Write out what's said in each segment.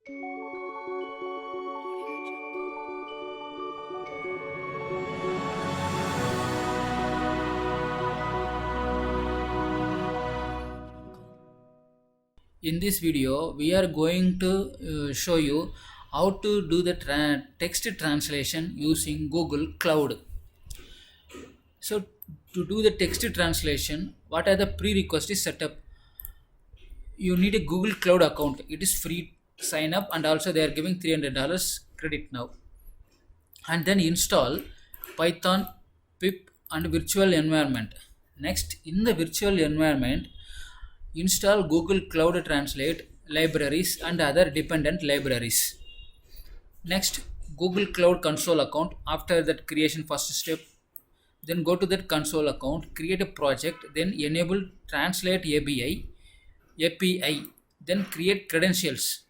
In this video, we are going to show you how to do the text translation using Google Cloud. So, to do the text translation, what are the prerequisites setup? You need a Google Cloud account. It is free sign up, and also they are giving $300 credit now. And then install Python, pip, and virtual environment. Next, in the virtual environment, install Google Cloud Translate libraries and other dependent libraries. Next, Google Cloud Console account. After that creation first step, then go to that console account, create a project, then enable Translate API, then create credentials.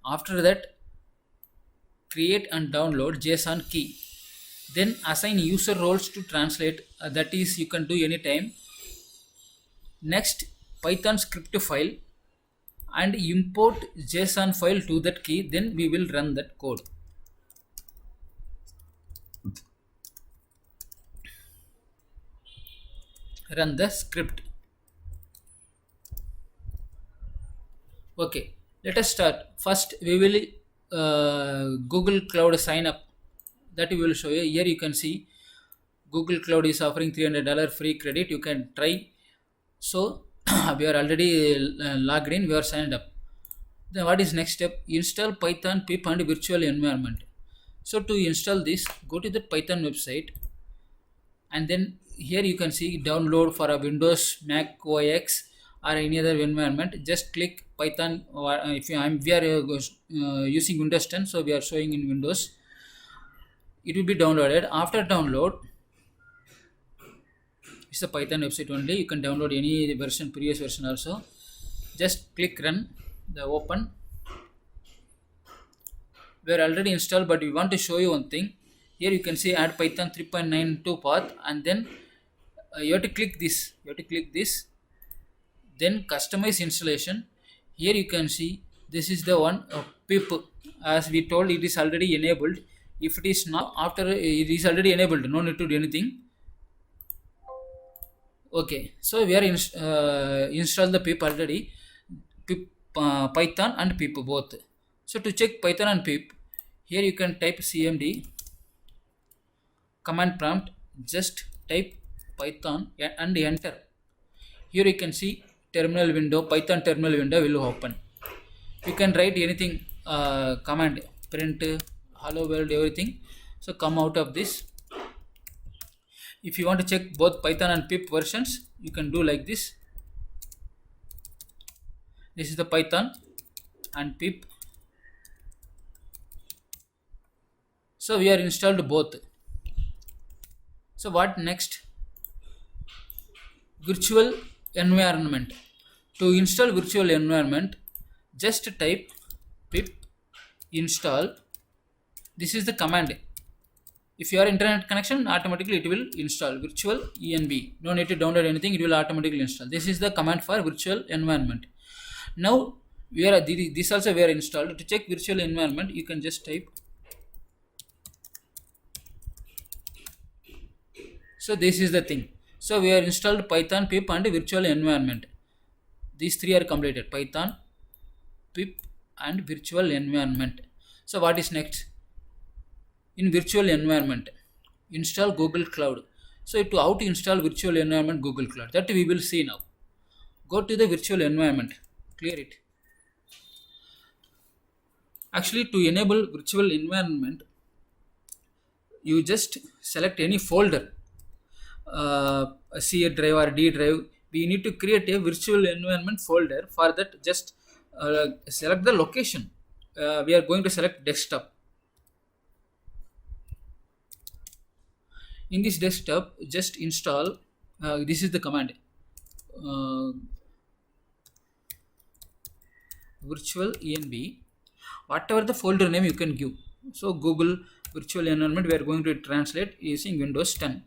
After that, create and download JSON key. Then assign user roles to translate, that is you can do anytime. Next, Python script file and import JSON file to that key, then we will run that code. Run the script. Okay, let us start. First we will Google Cloud sign up, that we will show you. Here you can see Google Cloud is offering $300 free credit. You can try. So we are already logged in, we are signed up. Then what is next step? Install Python, pip, and virtual environment. So to install this, go to the Python website, and then here you can see download for a Windows, Mac OS, or any other environment. Just click Python. If we are using Windows 10, so we are showing in Windows. It will be downloaded. After download, it's the Python website only. You can download any version, previous version also. Just click run, the open. We are already installed, but we want to show you one thing. Here you can see add Python 3.92 path, and then you have to click this. Then customize installation. Here you can see this is the one pip. As we told, it is already enabled. If it is not, after it is already enabled, no need to do anything. Okay, so we are install the pip already, pip, Python and pip both. So to check Python and pip, here you can type cmd command prompt, just type Python and enter. Here you can see terminal window, Python terminal window will open. You can write anything, command, print, hello world, everything. So come out of this. If you want to check both Python and pip versions, you can do like this. This is the Python and pip. So we are installed both. So what next? Virtual environment. To install virtual environment, just type pip install. This is the command. If you are internet connection, automatically it will install virtual env. No need to download anything, it will automatically install. This is the command for virtual environment. Now we are this also we are installed. To check virtual environment, you can just type. So this is the thing. So we are installed Python, pip, and virtual environment. These three are completed: Python, pip, and virtual environment. So what is next? In virtual environment, install Google Cloud. So to how to install virtual environment Google Cloud, that we will see now. Go to the virtual environment, clear it. Actually, to enable virtual environment, you just select any folder, C drive or D drive. We need to create a virtual environment folder. For that, just select the location. We are going to select desktop. In this desktop, just install, this is the command, virtual env, whatever the folder name you can give. So Google virtual environment, we are going to translate using Windows 10.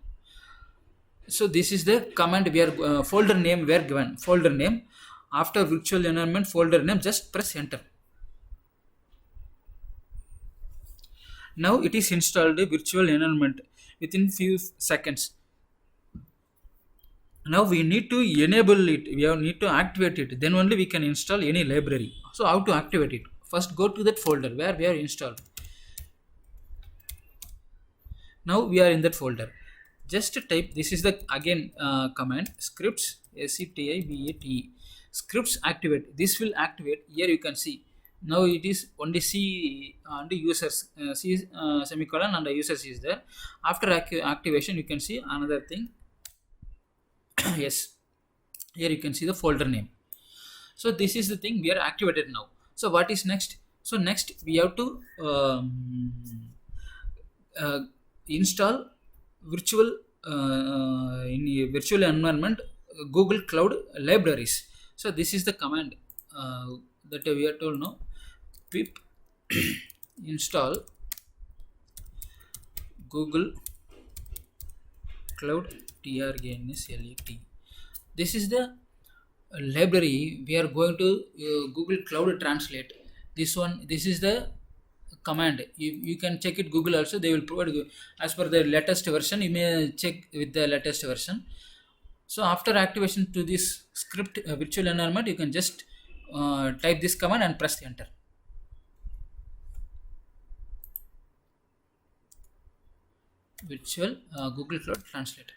So this is the command we are folder name we are given, folder name. After virtual environment folder name, just press enter. Now it is installed virtual environment within few seconds. Now we need to enable it, need to activate it, then only we can install any library. So how to activate it? First go to that folder where we are installed. Now we are in that folder. Just type, this is the again command, scripts, script, scripts activate. This will activate. Here you can see now it is only C and users, C semicolon and the users is there. After activation you can see another thing. Yes, here you can see the folder name. So this is the thing we are activated now. So what is next? So next we have to install virtual in a virtual environment Google Cloud libraries. So this is the command that we are told now, pip install Google Cloud TRANSLAT. This is the library we are going to Google Cloud Translate. This is the command. You can check it Google also, they will provide as per the latest version. You may check with the latest version. So after activation to this script virtual environment, you can just type this command and press enter. Virtual Google Cloud Translate.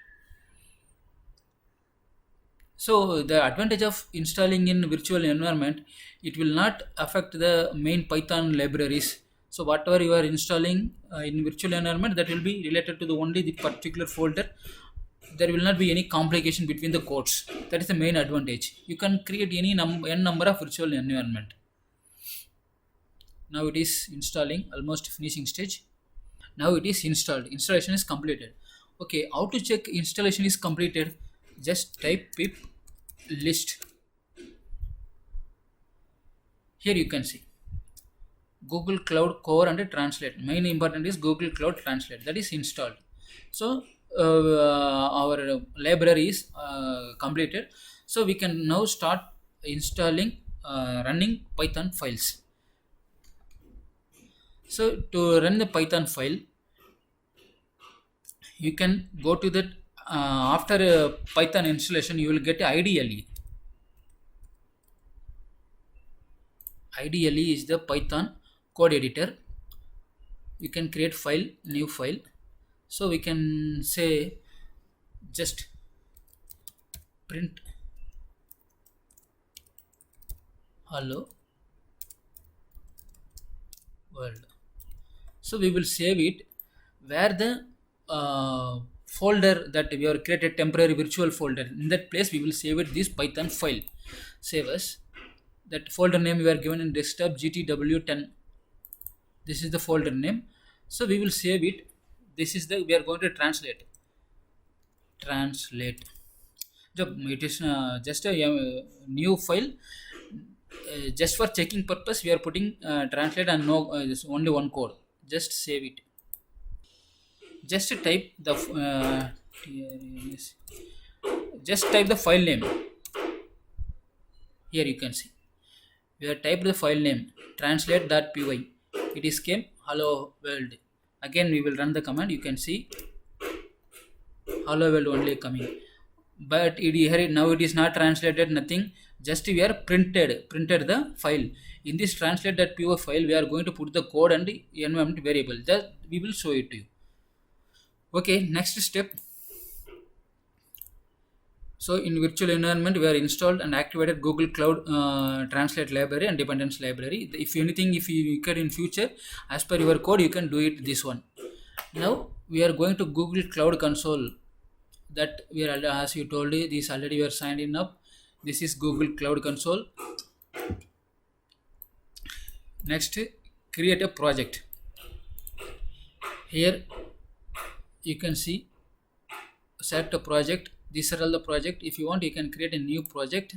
So the advantage of installing in virtual environment, it will not affect the main Python libraries. So whatever you are installing in virtual environment, that will be related to the only the particular folder. There will not be any complication between the codes. That is the main advantage. You can create any n number of virtual environment. Now it is installing, almost finishing stage. Now it is installed. Installation is completed. Okay, how to check installation is completed? Just type pip list. Here you can see Google Cloud Core and Translate. Main important is Google Cloud Translate, that is installed. So our library is completed. So we can now start installing running Python files. So to run the Python file, you can go to that after Python installation, you will get IDLE. IDLE is the Python code editor. You can create file, new file. So we can say just print hello world. So we will save it where the folder that we have created, temporary virtual folder. In that place we will save it this Python file. Save as that folder name we are given in desktop GTW10. This is the folder name. So we will save it. This is the, we are going to translate. It is just a new file. Just for checking purpose we are putting translate and no only one code. Just save it. Just type the just type the file name. Here you can see we have typed the file name translate.py. It is came hello world. Again we will run the command. You can see hello world only coming, but here now it is not translated, nothing. Just we are printed the file. In this translate.py file we are going to put the code and the environment variable. That we will show it to you. Okay, next step. So in virtual environment we are installed and activated Google Cloud Translate library and dependence library. If anything, if you get in future as per your code, you can do it this one. Now we are going to Google Cloud Console. That we are, as you told you, this already we are signed in up. This is Google Cloud Console. Next, create a project. Here you can see set a project. These are all the project. If you want, you can create a new project.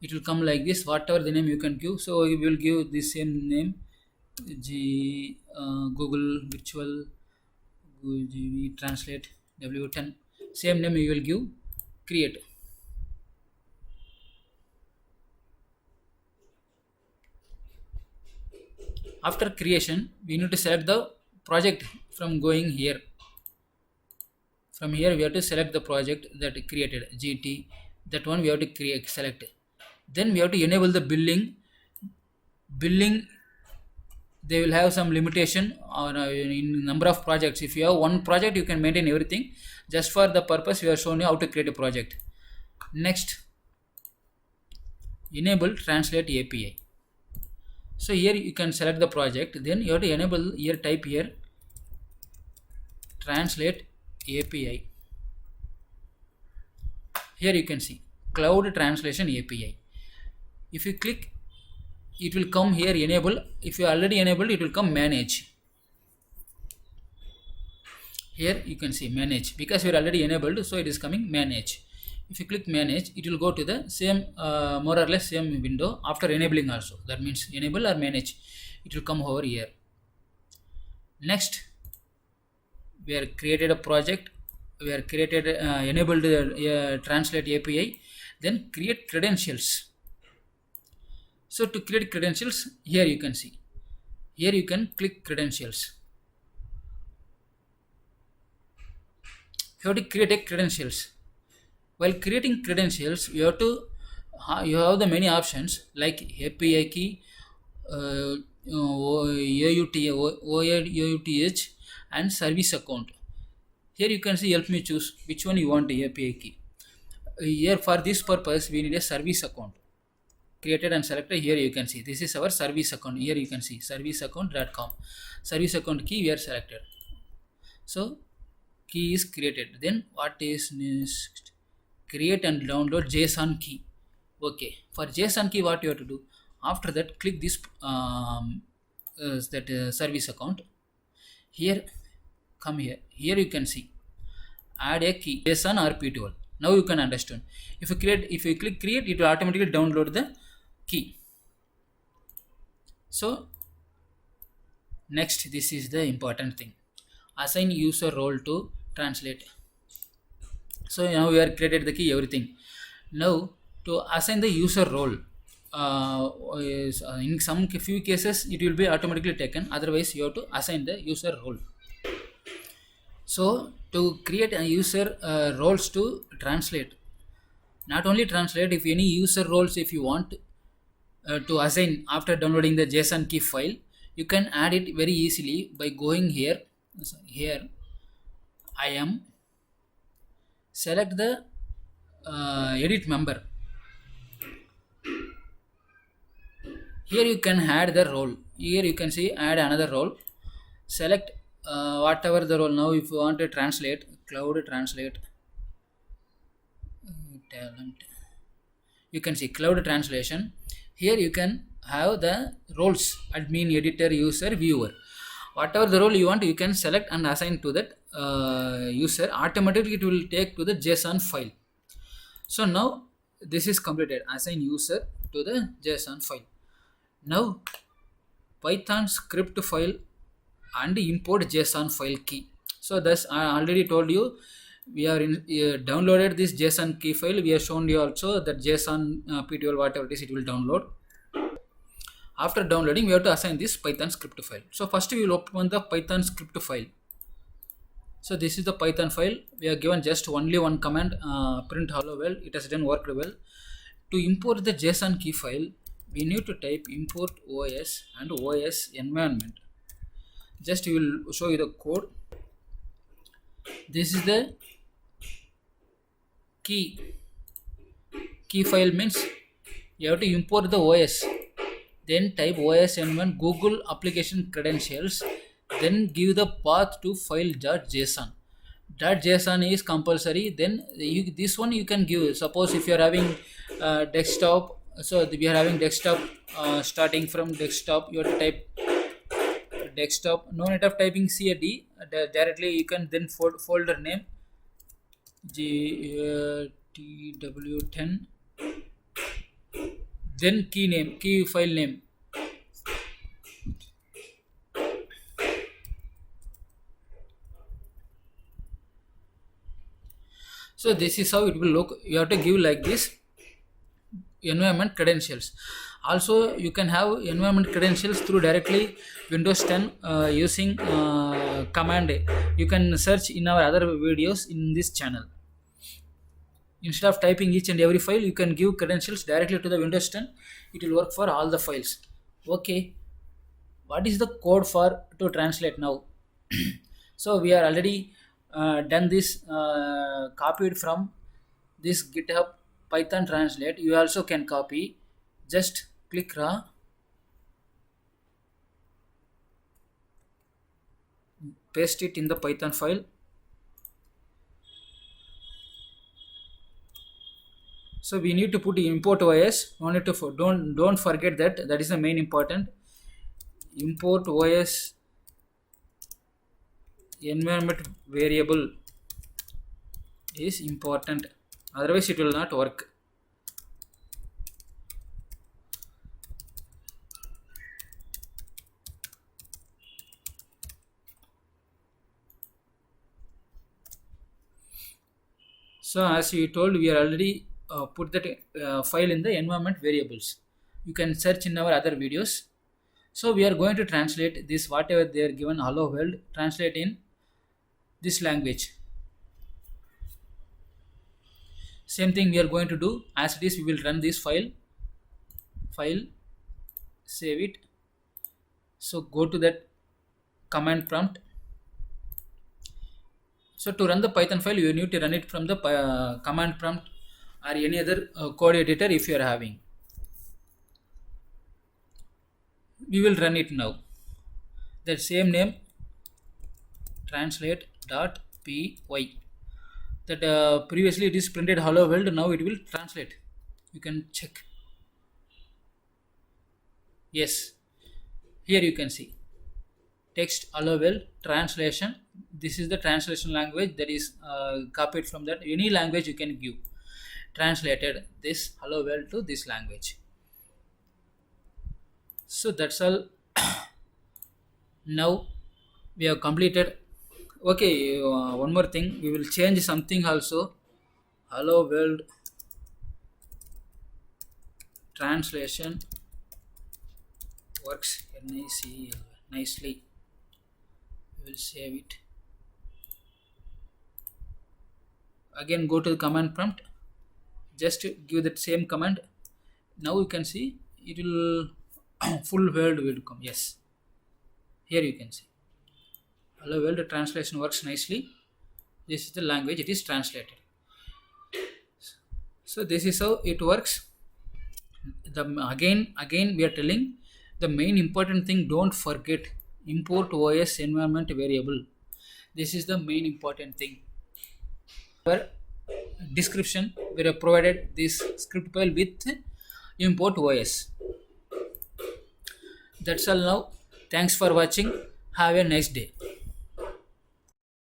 It will come like this. Whatever the name you can give. So we will give the same name, Google Virtual GV Translate W10. Same name you will give. Create. After creation, we need to select the project from going here. From here we have to select the project that created GT, that one we have to select. Then we have to enable the billing. They will have some limitation on in number of projects. If you have one project, you can maintain everything. Just for the purpose, we are showing you how to create a project. Next, enable translate API. So here you can select the project, then you have to enable here, type here translate API. Here you can see cloud translation API. If you click, it will come here enable. If you already enabled, it will come manage. Here you can see manage, because we are already enabled, so it is coming manage. If you click manage, it will go to the same more or less same window after enabling also. That means enable or manage, it will come over here. Next, we have created a project, we have created enabled translate API, then create credentials. So to create credentials, here you can see, here you can click credentials. You have to create a credentials. While creating credentials, you have the many options like API key, OAuth, and service account. Here you can see, help me choose which one you want the API key. Here for this purpose, we need a service account. Created and selected. Here you can see this is our service account. Here you can see serviceaccount.com. Service account key we are selected. So key is created. Then what is next? Create and download JSON key. Okay, for JSON key, what you have to do? After that, click this service account. Here, come here. Here you can see add a key, JSON or P12. Now you can understand. If you click create, it will automatically download the key. So next, this is the important thing. Assign user role to translate. So now we are created the key, everything. Now to assign the user role, in some few cases it will be automatically taken, otherwise you have to assign the user role. So to create a user roles to translate, not only translate, if any user roles, if you want to assign after downloading the JSON key file, you can add it very easily by going here. Here I am, select the edit member. Here you can add the role. Here you can see add another role. Select whatever the role. Now if you want to translate, cloud translate talent, you can see cloud translation. Here you can have the roles: admin, editor, user, viewer. Whatever the role you want, you can select and assign to that user. Automatically it will take to the JSON file. So now this is completed. Assign user to the JSON file. Now Python script file and import JSON file key. So thus I already told you, we are downloaded this JSON key file. We have shown you also that JSON P12 whatever it is, it will download. After downloading, we have to assign this Python script file. So first we will open the Python script file. So this is the Python file. We are given just only one command, print hello world. It has done worked well. To import the JSON key file, we need to type import OS and OS environment. Just we will show you the code. This is the key file, means you have to import the OS. Then type OS environment Google application credentials. Then give the path to file.json. .json is compulsory. Then this one you can give. Suppose if you are having desktop, so we are having desktop, starting from desktop, you have to type desktop. No need of typing CAD. Directly you can then folder name GTW10. Then key file name. So this is how it will look. You have to give like this. environment credentials. Also you can have environment credentials through directly Windows 10 using command. You can search in our other videos in this channel. Instead of typing each and every file, you can give credentials directly to the Windows 10. It will work for all the files. Okay, what is the code for to translate now? So we are already done this, copied from this GitHub Python translate. You also can copy. Just click raw, paste it in the Python file. So we need to put import OS. Don't forget that. That is the main important. Import OS environment variable is important. Otherwise it will not work. So as we told, we are already put that file in the environment variables. You can search in our other videos. So we are going to translate this, whatever they are given, hello world, translate in this language. Same thing we are going to do. As it is, we will run this file, save it. So go to that command prompt. So to run the Python file, you need to run it from the command prompt or any other code editor if you are having. We will run it now. That same name, translate.py. That previously it is printed hello world, now it will translate. You can check. Yes, here you can see text hello world translation. This is the translation language that is copied from that. Any language you can give. Translated this hello world to this language. So that's all. Now we have completed. Okay, one more thing, we will change something also. Hello world translation works nicely. We will save it. Again go to the command prompt, just give that same command. Now you can see it will full world will come. Yes, here you can see hello world translation works nicely. This is the language it is translated. So this is how it works. Again we are telling the main important thing, don't forget import OS environment variable. This is the main important thing. For description we have provided this script file with import OS. That's all now. Thanks for watching. Have a nice day.